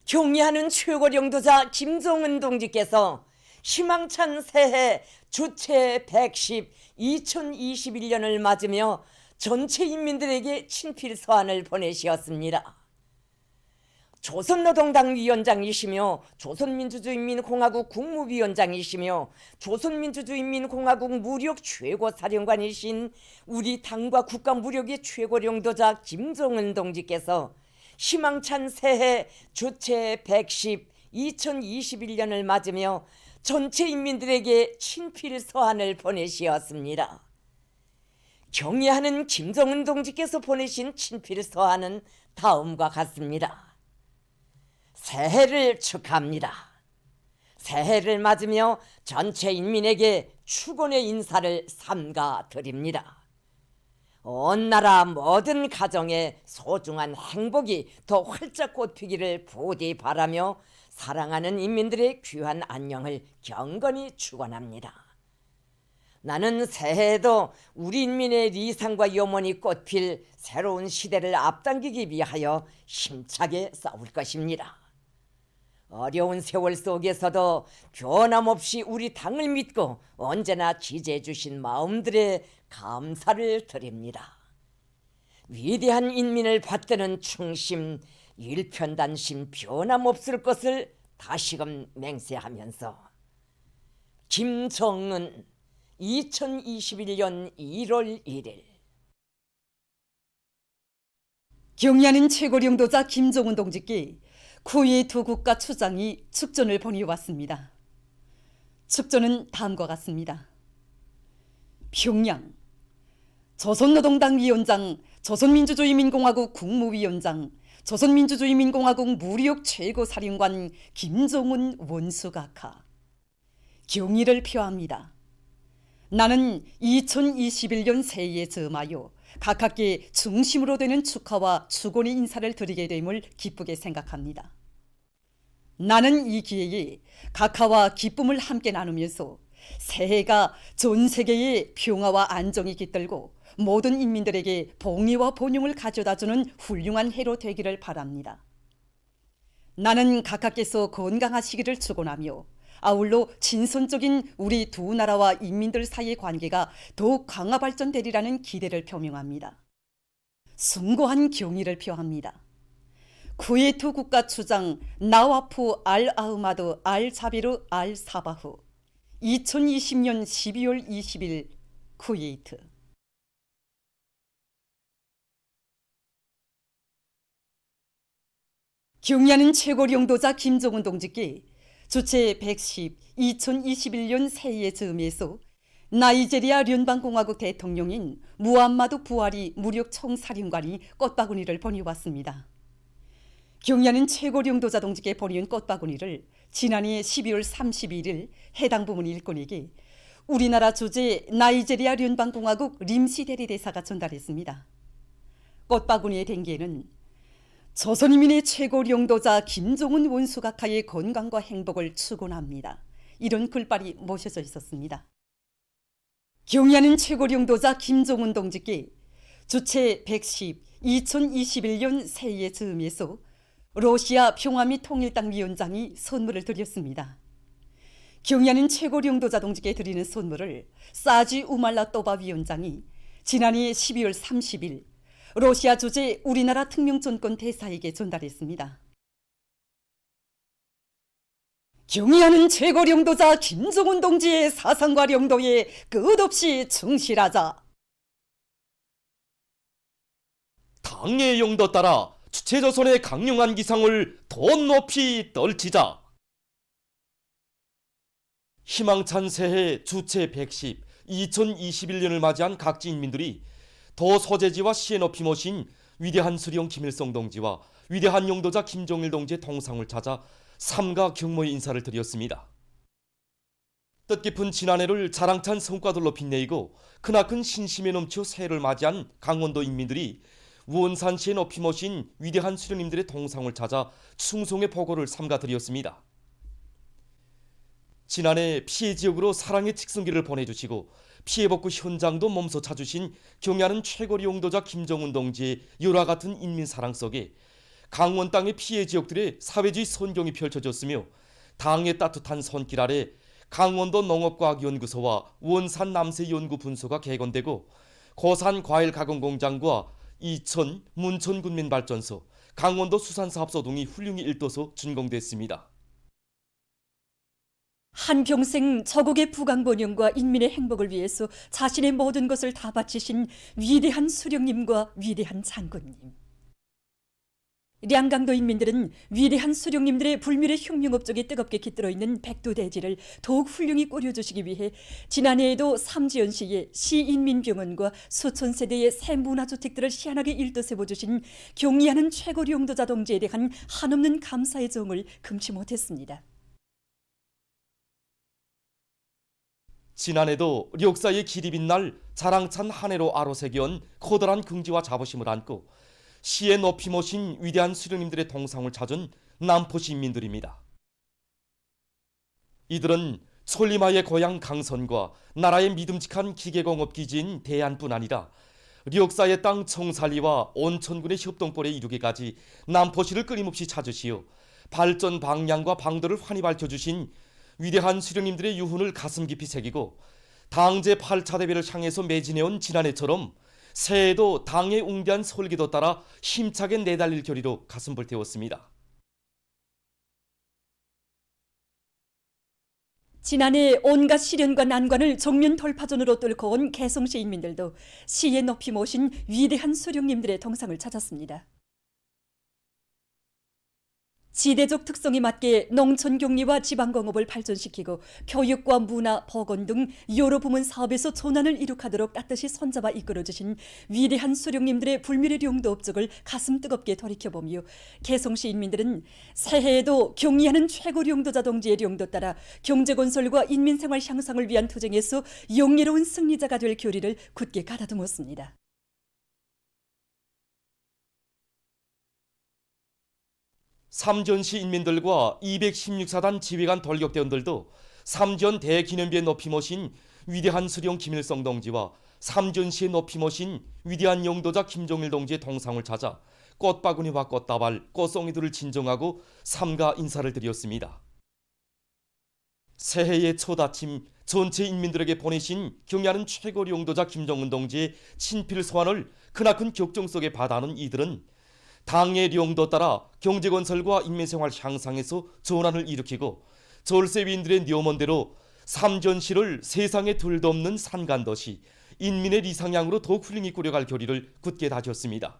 경의하는 최고領導자 김정은 동지께서 희망찬 새해 주체 110 2021년을 맞으며 전체 인민들에게 친필 서한을 보내시었습니다. 조선노동당 위원장이시며 조선민주주의인민공화국 국무위원장이시며 조선민주주의인민공화국 무력 최고사령관이신 우리 당과 국가 무력의 최고領導자 김정은 동지께서 희망찬 새해 주체 110 2021년을 맞으며 전체 인민들에게 친필 서한을 보내시었습니다. 경의하는 김정은 동지께서 보내신 친필 서한은 다음과 같습니다. 새해를 축하합니다. 새해를 맞으며 전체 인민에게 축원의 인사를 삼가 드립니다. 온 나라 모든 가정에 소중한 행복이 더 활짝 꽃피기를 부디 바라며 사랑하는 인민들의 귀한 안녕을 경건히 축원합니다. 나는 새해에도 우리 인민의 리상과 염원이 꽃필 새로운 시대를 앞당기기 위하여 힘차게 싸울 것입니다. 어려운 세월 속에서도 변함없이 우리 당을 믿고 언제나 지지해 주신 마음들의 감사를 드립니다. 위대한 인민을 받드는 충심, 일편단심 변함없을 것을 다시금 맹세하면서 김정은 2021년 1월 1일 경의하는 최고領導자 김정은 동지께 쿠웨이 두 국가 추장이 축전을 보내왔습니다. 축전은 다음과 같습니다. 평양 조선노동당 위원장, 조선민주주의인민공화국 국무위원장, 조선민주주의인민공화국 무력 최고사령관 김정은 원수각하 경의를 표합니다. 나는 2021년 새해에 점하여 각하께 중심으로 되는 축하와 축원의 인사를 드리게 됨을 기쁘게 생각합니다. 나는 이 기회에 각하와 기쁨을 함께 나누면서 새해가 전 세계의 평화와 안정이 깃들고 모든 인민들에게 봉의와 번영을 가져다주는 훌륭한 해로 되기를 바랍니다. 나는 각하께서 건강하시기를 축원하며 아울러 친선적인 우리 두 나라와 인민들 사이의 관계가 더욱 강화 발전되리라는 기대를 표명합니다. 숭고한 경의를 표합니다. 쿠웨이트 국가 추장 나와프 알 아흐마드 알 자비르 알 사바흐 2020년 12월 20일 쿠웨이트. 경의하는 최고領導자 김정은 동지께 주체 110 2021년 새해의 즈음에서 나이제리아聯邦공화국 대통령인 무함마드 부하리 무력 총사령관이 꽃바구니를 보내왔습니다. 경의하는 최고領導자 동지께 보내온 꽃바구니를 지난해 12월 31일 해당 부문 일꾼에게 우리나라 주재 나이제리아聯邦공화국 림시 대리대사가 전달했습니다. 꽃바구니의 댕기에는 조선인민의 최고領導자 김정은 원수각하의 건강과 행복을 축원합니다. 이런 글발이 모셔져 있었습니다. 경의하는 최고領導자 김정은 동지께 주체 110 2021년 새해의 즈음에서 러시아 평화 및 통일당 위원장이 선물을 드렸습니다. 경의하는 최고領導자 동지께 드리는 선물을 사지 우말라 또바 위원장이 지난해 12월 30일 러시아 주재 우리나라 특명전권 대사에게 전달했습니다. 경의하는 최고領導자 김정은 동지의 사상과領導에 끝없이 충실하자. 당의 용도 따라 주체조선의 강력한 기상을 더 높이 떨치자. 희망찬 새해 주체 110 2021년을 맞이한 각지 인민들이 더 소재지와 시에 높이 모신 위대한 수령 김일성 동지와 위대한 용도자 김정일 동지의 동상을 찾아 삼가 경모의 인사를 드렸습니다. 뜻깊은 지난해를 자랑찬 성과들로 빛내고 크나큰 신심에 넘쳐 새해를 맞이한 강원도 인민들이 원산시에 높이 모신 위대한 수령님들의 동상을 찾아 충성의 보고를 삼가 드렸습니다. 지난해 피해 지역으로 사랑의 직승기를 보내주시고 피해 복구 현장도 몸소 찾으신 경의하는 최고領導자 김정은 동지의 열화 같은 인민 사랑 속에 강원 땅의 피해 지역들의 사회주의 선경이 펼쳐졌으며 당의 따뜻한 손길 아래 강원도 농업과학연구소와 원산 남세연구 분소가 개건되고 고산 과일 가공 공장과 이천 문천군민발전소, 강원도 수산사업소 등이 훌륭히 일떠서 준공됐습니다. 한평생 저국의 부강번영과 인민의 행복을 위해서 자신의 모든 것을 다 바치신 위대한 수령님과 위대한 장군님. 량강도 인민들은 위대한 수령님들의 불멸의 혁명업적에 뜨겁게 깃들어 있는 백두대지를 더욱 훌륭히 꾸려주시기 위해 지난해에도 삼지연시에 시인민병원과 수천 세대의 새 문화주택들을 희한하게 일떠세워주신 경의하는 최고리 용도자 동지에 대한 한없는 감사의 정을 금치 못했습니다. 지난해도 역사의 길이 빛날 자랑찬 한 해로 아로새겨온 커다란 긍지와 자부심을 안고 시의 높이 모신 위대한 수령님들의 동상을 찾은 남포시 인민들입니다. 이들은 솔리마의 고향 강선과 나라의 믿음직한 기계공업 기지인 대안뿐 아니라 역사의 땅 청살리와 온천군의 협동벌에 이르기까지 남포시를 끊임없이 찾으시어 발전 방향과 방도를 환히 밝혀주신 위대한 수령님들의 유훈을 가슴 깊이 새기고 당제 8차 대회를 향해서 매진해온 지난해처럼 새해에도 당의 웅대한 설계도 따라 힘차게 내달릴 결의로 가슴 불태웠습니다. 지난해 온갖 시련과 난관을 정면 돌파전으로 뚫고 온 개성시 인민들도 시에 높이 모신 위대한 수령님들의 동상을 찾았습니다. 지대적 특성에 맞게 농촌 경리와 지방공업을 발전시키고 교육과 문화, 보건 등 여러 부문 사업에서 전환을 이룩하도록 따뜻이 손잡아 이끌어주신 위대한 수령님들의 불멸의 용도 업적을 가슴 뜨겁게 돌이켜보며 개성시 인민들은 새해에도 경의하는 최고리 용도자 동지의 용도 따라 경제건설과 인민생활 향상을 위한 투쟁에서 영예로운 승리자가 될 결의를 굳게 가다듬었습니다. 삼전시 인민들과 216사단 지휘관 돌격대원들도 삼전 대기념비에 높이 모신 위대한 수령 김일성 동지와 삼전시에 높이 모신 위대한 용도자 김종일 동지의 동상을 찾아 꽃바구니와 꽃다발, 꽃송이들을 진정하고 삼가 인사를 드렸습니다. 새해의 첫 아침 전체 인민들에게 보내신 경의하는 최고리 용도자 김정은 동지의 친필 소환을 크나큰 격정 속에 받아는 이들은 당의 용도 따라 경제건설과 인민생활 향상에서 전환을 일으키고 절세위인들의 뉘어먼대로 삼전시를 세상에 둘도 없는 산간도시, 인민의 리상향으로 더욱 훌륭히 꾸려갈 결의를 굳게 다졌습니다.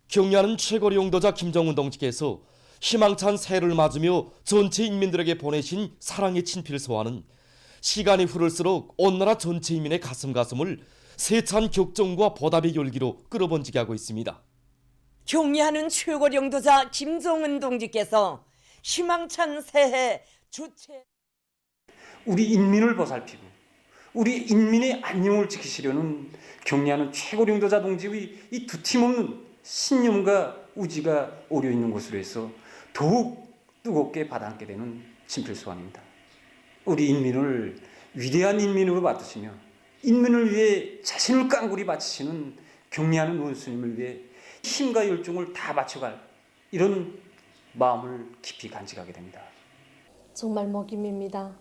경의하는 최고리 용도자 김정은 동지께서 희망찬 새해를 맞으며 전체 인민들에게 보내신 사랑의 친필 소환은 시간이 흐를수록 온 나라 전체 인민의 가슴을 세찬 격정과 보답의 열기로 끌어번지게 하고 있습니다. 경의하는 최고리 용도자 김정은 동지께서 희망찬 새해 주체 우리 인민을 보살피고 우리 인민의 안녕을 지키시려는 경의하는 최고리 용도자 동지의 이 두 팀없는 신념과 우지가 오려 있는 곳으로 해서 더욱 뜨겁게 받아안게 되는 친필 소환입니다. 우리 인민을 위대한 인민으로 받으시며 인민을 위해 자신을 깡그리 바치시는 경의하는 원수님을 위해 힘과 열정을 다 바쳐갈 이런 마음을 깊이 간직하게 됩니다. 정말 먹임입니다.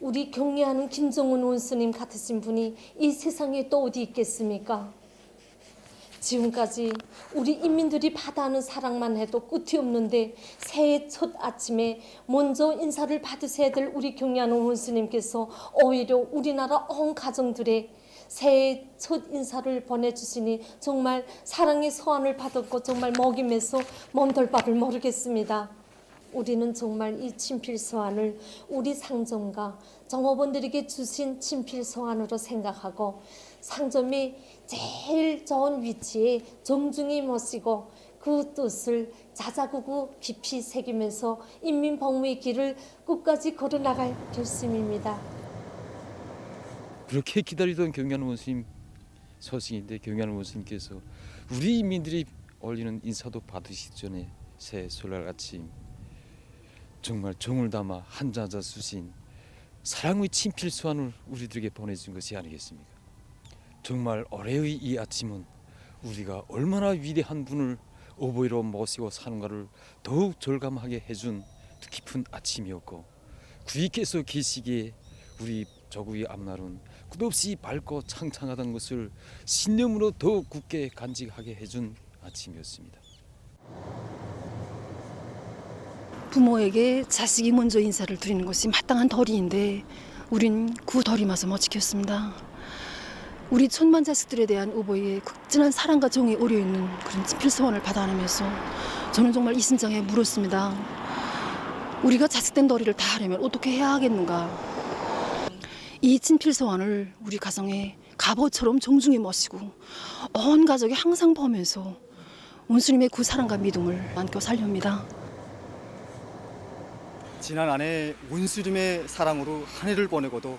우리 경의하는 김정은 원수님 같으신 분이 이 세상에 또 어디 있겠습니까? 지금까지 우리 인민들이 받아하는 사랑만 해도 끝이 없는데 새해 첫 아침에 먼저 인사를 받으셔야 될 우리 경의하는 원수님께서 오히려 우리나라 온 가정들의 새해 첫 인사를 보내주시니 정말 사랑의 소환을 받았고 정말 먹임에서 몸둘 바를 모르겠습니다. 우리는 정말 이 친필 소환을 우리 상점과 종업원들에게 주신 친필 소환으로 생각하고 상점이 제일 좋은 위치에 정중히 모시고 그 뜻을 자자구구 깊이 새기면서 인민복무의 길을 끝까지 걸어나갈 결심입니다. 그렇게 기다리던 경의하는 원수님 소식인데 경의하는 원수님께서 우리 인민들이 올리는 인사도 받으시기 전에 새해 설날 아침 정말 정을 담아 한자자 수신 사랑의 친필 소환을 우리들에게 보내준 것이 아니겠습니까? 정말 올해의 이 아침은 우리가 얼마나 위대한 분을 어버이로 모시고 사는가를 더욱 절감하게 해준 깊은 아침이었고, 구위께서 계시기에 우리 저구의 앞날은 끝없이 밝고 창창하다는 것을 신념으로 더욱 굳게 간직하게 해준 아침이었습니다. 부모에게 자식이 먼저 인사를 드리는 것이 마땅한 덜이인데 우린 그 덜이 마저 못 지켰습니다. 우리 천만 자식들에 대한 어버이의 극진한 사랑과 정이 어려있는 그런 친필소원을 받아내면서 저는 정말 이 심장에 물었습니다. 우리가 자식된 덜이를 다 하려면 어떻게 해야 하겠는가. 이 친필소원을 우리 가정에 갑옷처럼 정중히 모시고 온 가족이 항상 보면서 원수님의 그 사랑과 믿음을 안고 살렵니다. 지난 한 해 원수님의 사랑으로 한 해를 보내고도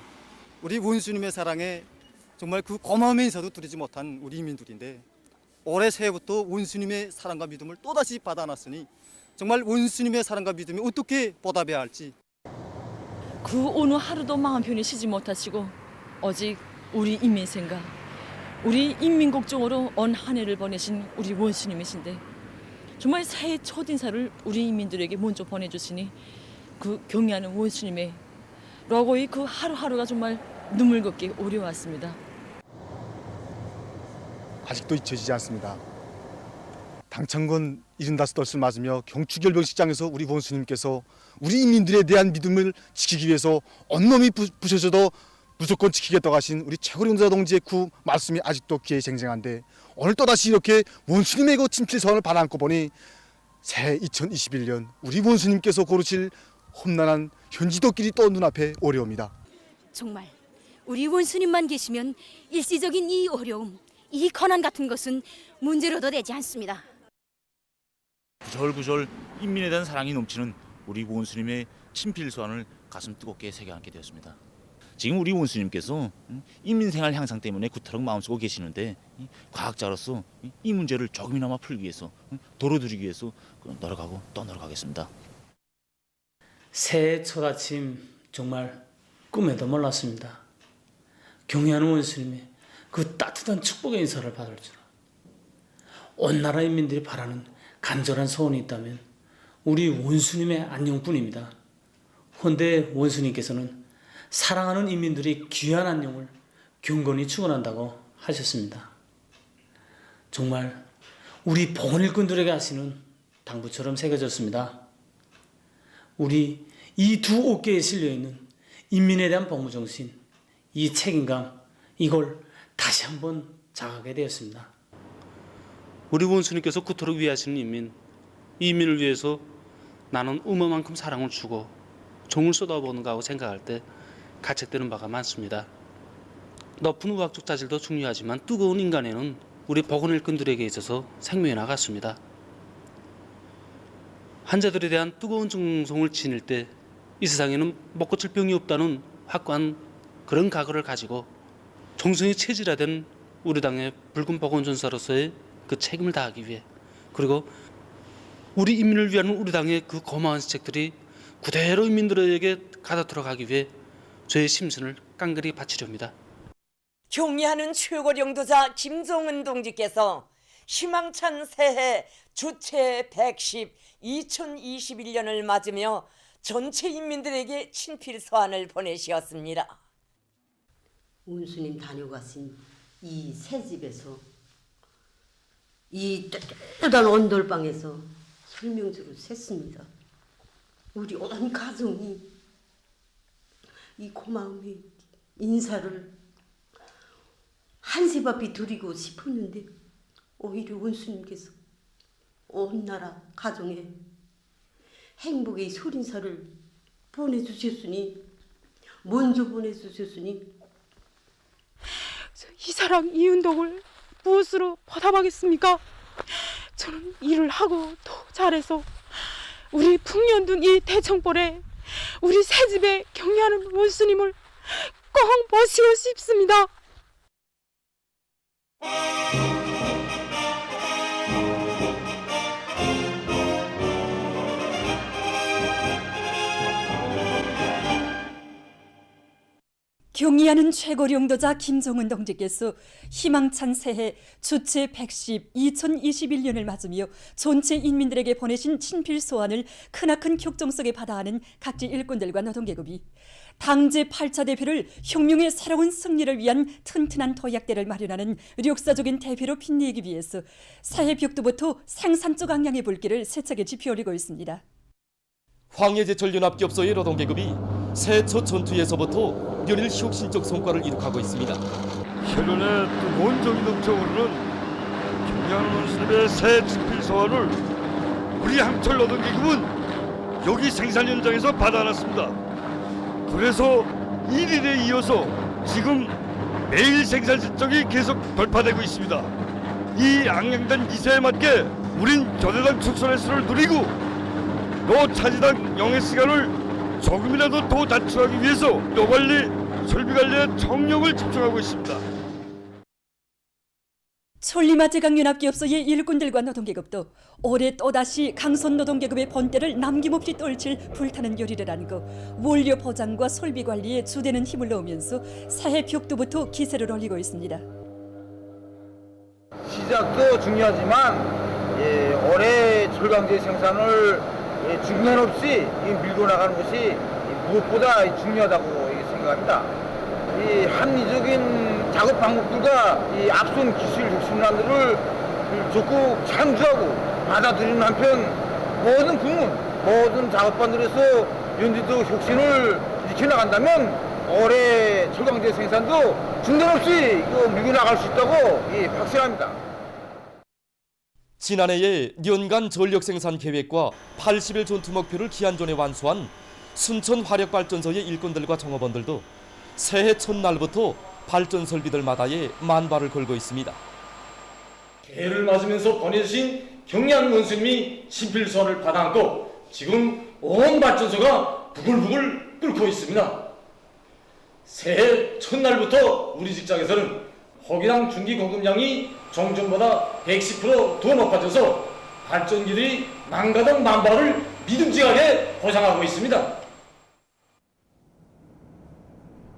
우리 원수님의 사랑에 정말 그 고마움의 인사도 드리지 못한 우리 이민들인데, 올해 새해부터 원수님의 사랑과 믿음을 또다시 받아놨으니 정말 원수님의 사랑과 믿음이 어떻게 보답해야 할지. 그 어느 하루도 마음 편히 쉬지 못하시고 오직 우리 인민생과 우리 인민국정으로 온 한 해를 보내신 우리 원수님이신데, 정말 새해 첫 인사를 우리 인민들에게 먼저 보내주시니 그 경의하는 원수님의 라고의 그 하루하루가 정말 눈물겹게 오려왔습니다. 아직도 잊혀지지 않습니다. 당창건 75떫을 맞으며 경추결병식장에서 우리 원수님께서 우리 인민들에 대한 믿음을 지키기 위해서 온몸이 부셔져도 무조건 지키겠다고 하신 우리 최고령자 동지의 그 말씀이 아직도 귀에 쟁쟁한데, 오늘 또다시 이렇게 원수님의 그 친필소원을 받아안고 보니 새해 2021년 우리 원수님께서 고르실 험난한 현지도길이 또 눈앞에 오려옵니다. 정말 우리 원수님만 계시면 일시적인 이 어려움, 이 고난 같은 것은 문제로도 되지 않습니다. 구절구절 인민에 대한 사랑이 넘치는 우리 원수님의 친필소원을 가슴 뜨겁게 새겨안게 되었습니다. 지금 우리 원수님께서 인민생활 향상 때문에 구타럭 마음쓰고 계시는데, 과학자로서 이 문제를 조금이나마 풀기 위해서, 도로드리기 위해서 노력하고 또 노력하겠습니다. 새해 첫 아침 정말 꿈에도 몰랐습니다. 경의하는 원수님의 그 따뜻한 축복의 인사를 받을 줄. 온 나라 인민들이 바라는 간절한 소원이 있다면 우리 원수님의 안녕뿐입니다. 헌데 원수님께서는 사랑하는 인민들이 귀한 안녕을 경건히 축원한다고 하셨습니다. 정말 우리 보건 일꾼들에게 하시는 당부처럼 새겨졌습니다. 우리 이 두 어깨에 실려있는 인민에 대한 복무정신, 이 책임감, 이걸 다시 한번 자각하게 되었습니다. 우리 원수님께서 그토록 위하시는 인민, 이 인민을 위해서 나는 어마만큼 사랑을 주고 정을 쏟아보는가 하고 생각할 때 가책되는 바가 많습니다. 높은 의학적 자질도 중요하지만 뜨거운 인간에는 우리 보건 일꾼들에게 있어서 생명이 나갔습니다. 환자들에 대한 뜨거운 정성을 지닐 때 이 세상에는 못 고칠 병이 없다는 확고한 그런 각오를 가지고 정성이 체질화된 우리 당의 붉은 보건전사로서의 그 책임을 다하기 위해, 그리고 우리 인민을 위한 우리 당의 그 고마운 시책들이 그대로 인민들에게 가닿도록 하기 위해 저의 심신을 깡그리 바치렵니다. 경의하는 최고령도자 김종은 동지께서 희망찬 새해 주체 110 2021년을 맞으며 전체 인민들에게 친필서한을 보내시었습니다. 원수님 다녀가신 이 새 집에서, 이 뜨뜻한 온돌방에서 설명주를 샜습니다. 우리 온 가정이 이 고마움의 인사를 한세바퀴 드리고 싶었는데, 오히려 원수님께서 온 나라 가정에 행복의 소린사를 보내주셨으니, 먼저 보내주셨으니, 이 사랑, 이 운동을 무엇으로 보답하겠습니까? 저는 일을 하고 더 잘해서 우리 풍년둔 이 대청벌에 우리 새집에 경의하는 원수님을 꼭 모시고 싶습니다. 경의하는 최고령도자 김정은 동지께서 희망찬 새해 주체 110 2021년을 맞으며 전체 인민들에게 보내신 친필 소환을 크나큰 격정 속에 받아하는 각지 일꾼들과 노동계급이 당제 8차 대표를 혁명의 새로운 승리를 위한 튼튼한 도약대를 마련하는 역사적인 대표로 빛내기 위해서 새해 벽두부터 생산적 악량의 불길을 세차게 지펴올리고 있습니다. 황해제철연합기업소의 노동계급이 새해 첫 전투에서부터 연일 혁신적 성과를 이룩하고 있습니다. 혈연의 뜨거운 정이 넘쳐오르는 경양 원수님의 새 친필 소환을 우리 항철 노동계급은 여기 생산 현장에서 받아놨습니다. 그래서 1일에 이어서 지금 매일 생산 실적이 계속 돌파되고 있습니다. 이 악량단 기세에 맞게 우린 교대당 축선의 수를 누리고 또 차지당 영해 시간을 조금이라도 더 단축하기 위해서 노관리, 설비관리에 총력을 집중하고 있습니다. 천리마제강연합기업소의 일꾼들과 노동계급도 올해 또다시 강선노동계급의 본때를 남김없이 떨칠 불타는 열의를 안고 원료 보장과 설비 관리에 주되는 힘을 넣으면서 새해 벽두부터 기세를 올리고 있습니다. 시작도 중요하지만 올해 철강제 생산을 중단 없이 밀고 나가는 것이 무엇보다 중요하다고 생각합니다. 이 합리적인 작업 방법들과 이 앞선 기술 혁신안들을 적극 창조하고 받아들이는 한편 모든 부문, 모든 작업반들에서 연대적 혁신을 일으켜나간다면 올해 철강제 생산도 중단 없이 밀고 나갈 수 있다고 확신합니다. 지난해에 연간 전력 생산 계획과 80일 전투 목표를 기한 전에 완수한 순천 화력발전소의 일꾼들과 종업원들도 새해 첫날부터 발전 설비들마다에 만발을 걸고 있습니다. 해를 맞으면서 보내주신 경양 원수님이 친필 소환을 받아안고 지금 온 발전소가 부글부글 끓고 있습니다. 새해 첫날부터 우리 직장에서는 호기당 중기 공급량이 종전보다 110% 더 높아져서 발전기들이 망가던 만발을 믿음직하게 보상하고 있습니다.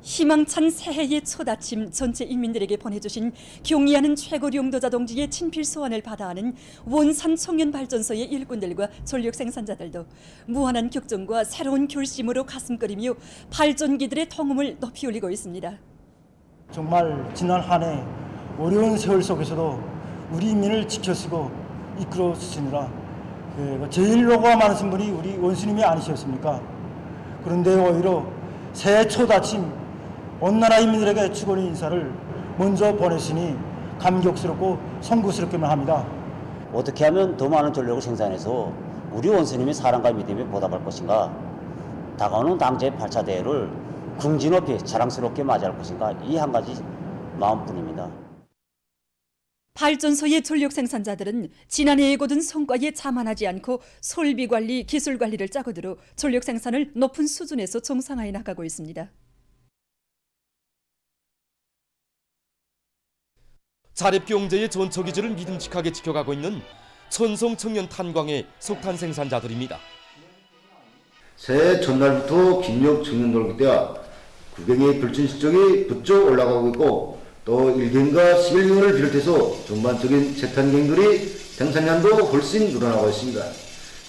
희망찬 새해의 첫 아침 전체 인민들에게 보내주신 경의하는 최고령도자 동지의 친필 소환을 받아하는 원산 청년발전소의 일꾼들과 전력 생산자들도 무한한 격정과 새로운 결심으로 가슴끓이며 발전기들의 통음을 높이 올리고 있습니다. 정말 지난 한 해 어려운 세월 속에서도 우리 인민을 지켜쓰고 이끌어 주시느라 제일 노고가 많으신 분이 우리 원수님이 아니셨습니까? 그런데 오히려 새해 첫 아침 온 나라 인민들에게 축원의 인사를 먼저 보내시니 감격스럽고 송구스럽기만 합니다. 어떻게 하면 더 많은 전력을 생산해서 우리 원수님의 사랑과 믿음에 보답할 것인가? 다가오는 당제 8차 대회를 궁지 높이 자랑스럽게 맞이할 것인가? 이 한 가지 마음뿐입니다. 발전소의 전력 생산자들은 지난해에 거둔 성과에 자만하지 않고 설비 관리, 기술 관리를 짜고 들어 전력 생산을 높은 수준에서 정상화해 나가고 있습니다. 자립경제의 전처기질을 믿음직하게 지켜가고 있는 천성 청년 탄광의 석탄 생산자들입니다. 새해 첫날부터 김역 청년놀이대와 구경의 불진 실적이 부쩍 올라가고 있고 또 1경과 11경을 비롯해서 전반적인 세탄경들이 생산량도 훨씬 늘어나고 있습니다.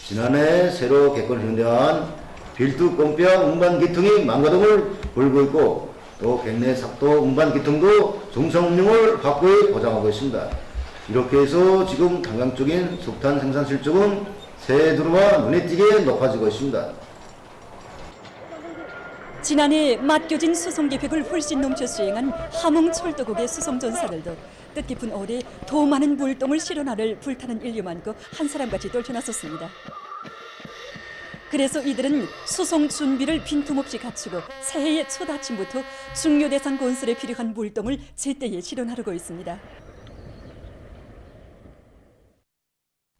지난해 새로 개건 현대화한 빌드 꼼뼈 운반 기통이 망가짐을 보이고 있고 또 객내 삭도 운반 기통도 정상 운영을 확고히 보장하고 있습니다. 이렇게 해서 지금 당강적인 석탄 생산 실적은 새해 들어와 눈에 띄게 높아지고 있습니다. 지난해 맡겨진 수송 계획을 훨씬 넘쳐 수행한 함흥철도국의 수송 전사들도 뜻깊은 올해 더 많은 물동을 실현하를 불타는 인류 많고 한 사람같이 떨쳐났었습니다. 그래서 이들은 수송 준비를 빈틈없이 갖추고 새해의 첫 아침부터 중요 대상 건설에 필요한 물동을 제때에 실현하려고 있습니다.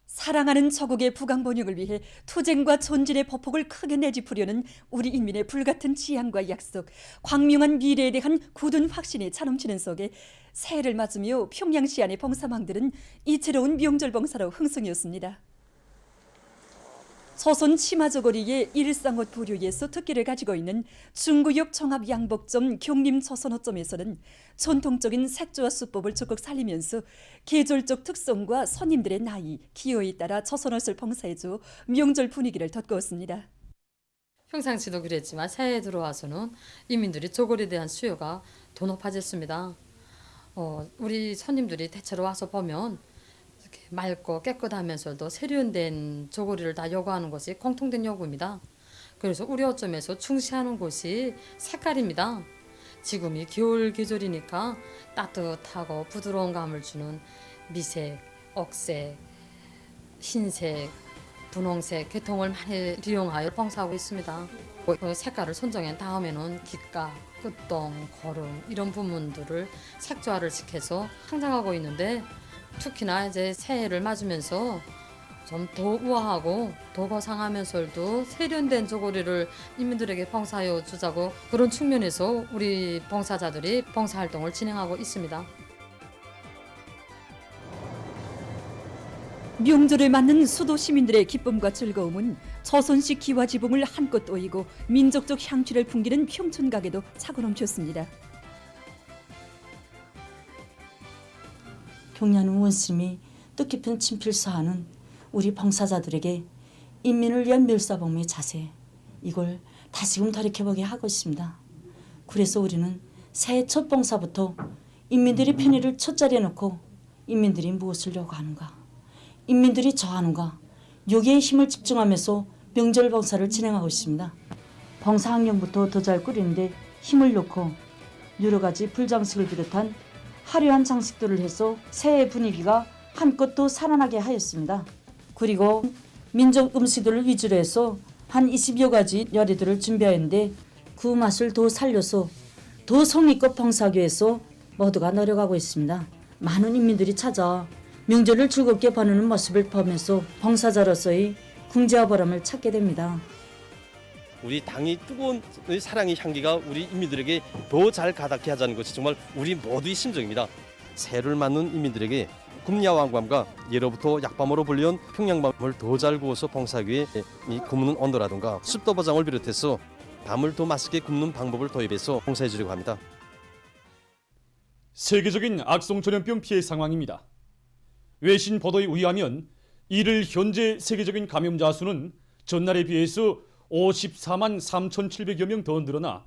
사랑하는 저국의 부강 번영을 위해 투쟁과 전진의 보폭을 크게 내짚으려는 우리 인민의 불같은 지향과 약속, 광명한 미래에 대한 굳은 확신이 차넘치는 속에 새해를 맞으며 평양시 안의 봉사망들은 이채로운 명절 봉사로 흥성이었습니다. 조선 치마저고리의 일상옷 부류에서 특기를 가지고 있는 중구역 종합 양복점 경림조선호점에서는 전통적인 색조와 수법을 적극 살리면서 계절적 특성과 손님들의 나이, 기호에 따라 조선옷을 봉사해줘 명절 분위기를 돋구었습니다. 평상시도 그랬지만 새해 들어와서는 이민들이 조골에 대한 수요가 더 높아졌습니다. 우리 손님들이 대체로 와서 보면 이렇게 맑고 깨끗하면서도 세련된 조골이를 다 요구하는 것이 공통된 요구입니다. 그래서 우리 옷점에서 중시하는 곳이 색깔입니다. 지금이 겨울 계절이니까 따뜻하고 부드러운 감을 주는 미색, 억색, 흰색, 분홍색 계통을 많이 이용하여 봉사하고 있습니다. 색깔을 선정한 다음에는 깃가, 끝동, 고름 이런 부분들을 색조화를 시켜서 상장하고 있는데 특히나 이제 새해를 맞으면서 좀 더 우아하고 더 거상하면서도 세련된 조고리를 인민들에게 봉사하여 주자고 그런 측면에서 우리 봉사자들이 봉사활동을 진행하고 있습니다. 명절을 맞는 수도 시민들의 기쁨과 즐거움은 조선식 기와지붕을 한껏 오이고 민족적 향취를 풍기는 평촌가게도 차고 넘쳤습니다. 경리하는 원스님이 뜻깊은 친필서하는 우리 봉사자들에게 인민을 위한 멸사봉의 자세, 이걸 다시금 돌이켜보게 하고 있습니다. 그래서 우리는 새해 첫 봉사부터 인민들의 편의를 첫자리에 놓고 인민들이 무엇을 요구하는가, 인민들이 저하는가, 여기에 힘을 집중하면서 명절 봉사를 진행하고 있습니다. 봉사 학령부터 더 잘 꾸리는데 힘을 놓고 여러 가지 불장식을 비롯한 화려한 장식들을 해서 새해 분위기가 한껏 더 살아나게 하였습니다. 그리고 민족 음식들을 위주로 해서 한 20여 가지 요리들을 준비하였는데 그 맛을 더 살려서 더 성의껏 봉사하기 위해서 모두가 노력하고 있습니다. 많은 인민들이 찾아 명절을 즐겁게 보내는 모습을 보면서 봉사자로서의 궁지와 보람을 찾게 됩니다. 우리 당이 뜨거운 사랑의 향기가 우리 인민들에게 더 잘 가닿게 하자는 것이 정말 우리 모두의 심정입니다. 새해를 맞는 인민들에게 굽야왕밤과 예로부터 약밤으로 불리운 평양밤을 더 잘 구워서 봉사하기 위해 이 굽는 온도라든가 습도 보장을 비롯해서 밤을 더 맛있게 굽는 방법을 도입해서 봉사해 주려고 합니다. 세계적인 악성 전염병 피해 상황입니다. 외신 보도에 의하면 이를 현재 세계적인 감염자 수는 전날에 비해서 54만 3,700여 명 더 늘어나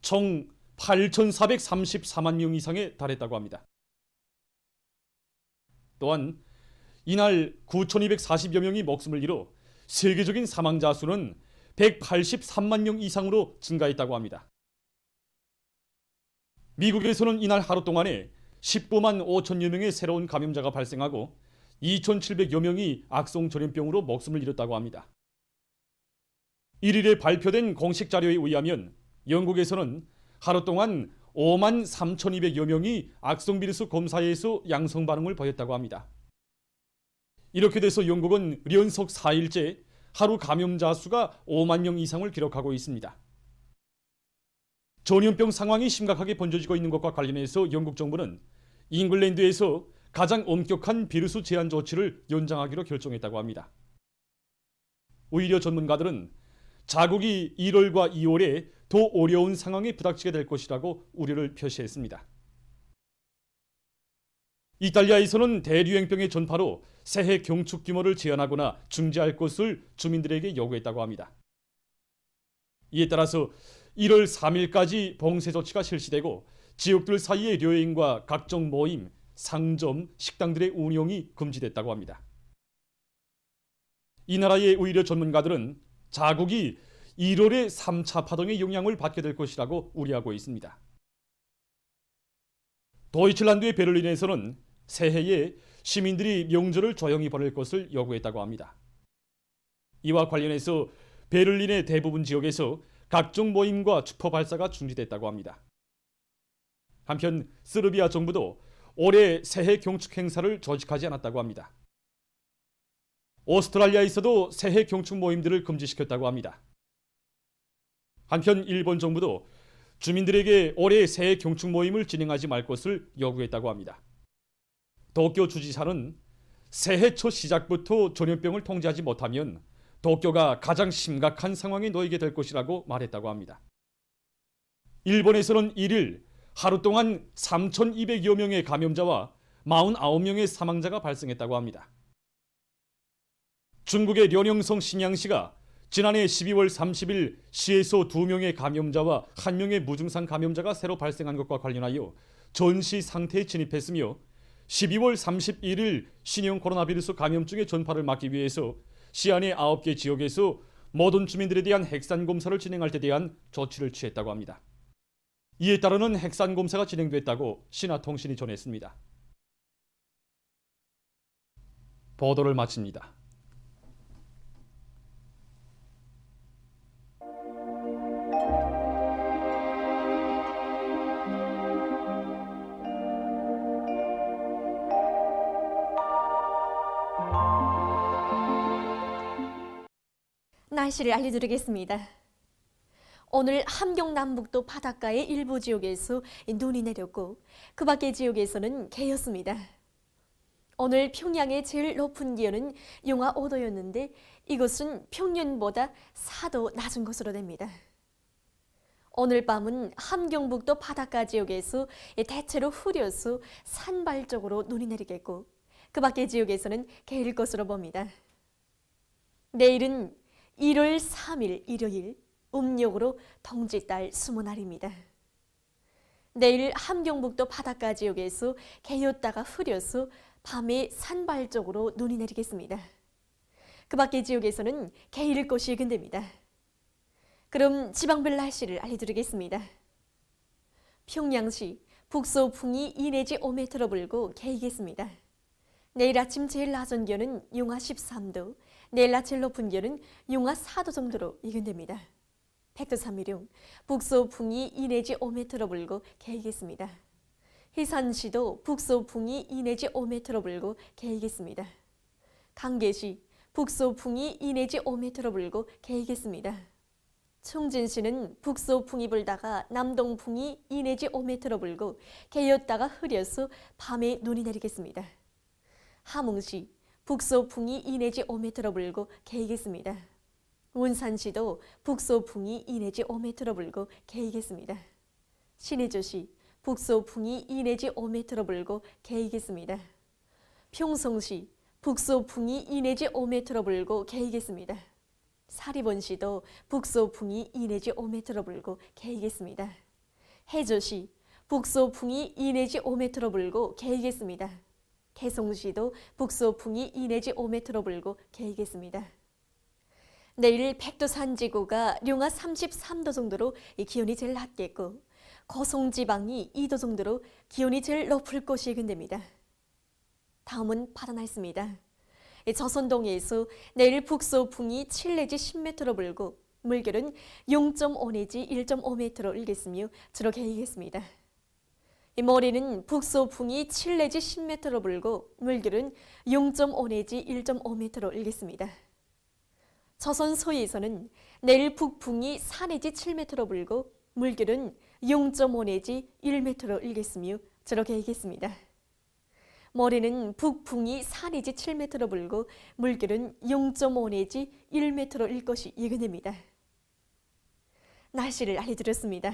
총 8,434만 명 이상에 달했다고 합니다. 또한 이날 9,240여 명이 목숨을 잃어 세계적인 사망자 수는 183만 명 이상으로 증가했다고 합니다. 미국에서는 이날 하루 동안에 19만 5천여 명의 새로운 감염자가 발생하고 2,700여 명이 악성 전염병으로 목숨을 잃었다고 합니다. 1일에 발표된 공식 자료에 의하면 영국에서는 하루 동안 5만 3,200여 명이 악성 비루스 검사에서 양성 반응을 보였다고 합니다. 이렇게 돼서 영국은 연속 4일째 하루 감염자 수가 5만 명 이상을 기록하고 있습니다. 전염병 상황이 심각하게 번져지고 있는 것과 관련해서 영국 정부는 잉글랜드에서 가장 엄격한 비루스 제한 조치를 연장하기로 결정했다고 합니다. 오히려 전문가들은 자국이 1월과 2월에 더 어려운 상황에 부닥치게 될 것이라고 우려를 표시했습니다. 이탈리아에서는 대유행병의 전파로 새해 경축 규모를 제한하거나 중지할 것을 주민들에게 요구했다고 합니다. 이에 따라서 1월 3일까지 봉쇄 조치가 실시되고 지역들 사이의 여행과 각종 모임, 상점, 식당들의 운영이 금지됐다고 합니다. 이 나라의 의료 전문가들은 자국이 1월의 3차 파동의 영향을 받게 될 것이라고 우려하고 있습니다. 도이칠란드의 베를린에서는 새해에 시민들이 명절을 조용히 보낼 것을 요구했다고 합니다. 이와 관련해서 베를린의 대부분 지역에서 각종 모임과 축포 발사가 중지됐다고 합니다. 한편 세르비아 정부도 올해 새해 경축 행사를 조직하지 않았다고 합니다. 오스트랄리아에서도 새해 경축 모임들을 금지시켰다고 합니다. 한편 일본 정부도 주민들에게 올해 새해 경축 모임을 진행하지 말 것을 요구했다고 합니다. 도쿄 주지사는 새해 첫 시작부터 전염병을 통제하지 못하면 도쿄가 가장 심각한 상황에 놓이게 될 것이라고 말했다고 합니다. 일본에서는 1일 하루 동안 3,200여 명의 감염자와 49명의 사망자가 발생했다고 합니다. 중국의 련영성 신양시가 지난해 12월 30일 시에서 2명의 감염자와 1명의 무증상 감염자가 새로 발생한 것과 관련하여 전시 상태에 진입했으며 12월 31일 신형 코로나바이러스 감염증의 전파를 막기 위해서 시 안의 9개 지역에서 모든 주민들에 대한 핵산 검사를 진행할 데 대한 조치를 취했다고 합니다. 이에 따르는 핵산 검사가 진행됐다고 신화통신이 전했습니다. 보도를 마칩니다. 날씨를 알려드리겠습니다. 오늘 함경 남북도 바닷가의 일부 지역에서 눈이 내렸고 그 밖의 지역에서는 개였습니다. 오늘 평양의 제일 높은 기온은 영하 5도였는데 이것은 평년보다 4도 낮은 것으로 됩니다. 오늘 밤은 함경북도 바닷가 지역에서 대체로 흐려서 산발적으로 눈이 내리겠고 그 밖의 지역에서는 개일 것으로 봅니다. 내일은 1월 3일 일요일 음력으로 동짓달 20날입니다. 내일 함경북도 바닷가 지역에서 개였다가 흐려서 밤에 산발적으로 눈이 내리겠습니다. 그 밖의 지역에서는 개일 것이 예견됩니다. 그럼 지방별 날씨를 알려드리겠습니다. 평양시 북서풍이 2 내지 5m 불고 개이겠습니다. 내일 아침 제일 낮은 기온은 영하 13도, 내일 낮 제일 높은 기온은 영하 4도 정도로 예견됩니다. 백두산미령 북서풍이 2 내지 5m 불고 개이겠습니다. 해산시도 북서풍이 2 내지 5m 불고 개이겠습니다. 강계시 북서풍이 2 내지 5m 불고 개이겠습니다. 충진시는 북서풍이 불다가 남동풍이 2 내지 5m 불고 개였다가 흐려서 밤에 눈이 내리겠습니다. 함흥시 북서풍이 2 내지 5m 불고 개이겠습니다. 원산시도 북서풍이 2 내지 5m 불고 개이겠습니다. 신의주시 북서풍이 2 내지 5m 불고 개이겠습니다. 평성시 북서풍이 2 내지 5m 불고 개이겠습니다. 사리본시도 북서풍이 2 내지 5m 불고 개이겠습니다. 해저시 북서풍이 2 내지 5m 불고 개이겠습니다. 개송시도 북서풍이 2 내지 5m 불고 개이겠습니다. 내일 백두산지구가 영하 33도 정도로 기온이 제일 낮겠고 고성지방이 2도 정도로 기온이 제일 높을 것이 예견됩니다. 다음은 바다 날씨입니다. 저선동해에서 내일 북서풍이 7 내지 10m 불고 물결은 0.5 내지 1.5m로 일겠으며 주로 개이겠습니다. 모레는 북서풍이 7 내지 10m로 불고 물결은 0.5 내지 1.5m로 일겠습니다. 저선 서해에서는 내일 북풍이 4 내지 7m로 불고 물결은 0.5 내지 1m로 일겠으며 주로 개이겠습니다. 모레는 북풍이 4 내지 7m로 불고 물결은 0.5 내지 1m로 일 것이 예견됩니다. 날씨를 알려드렸습니다.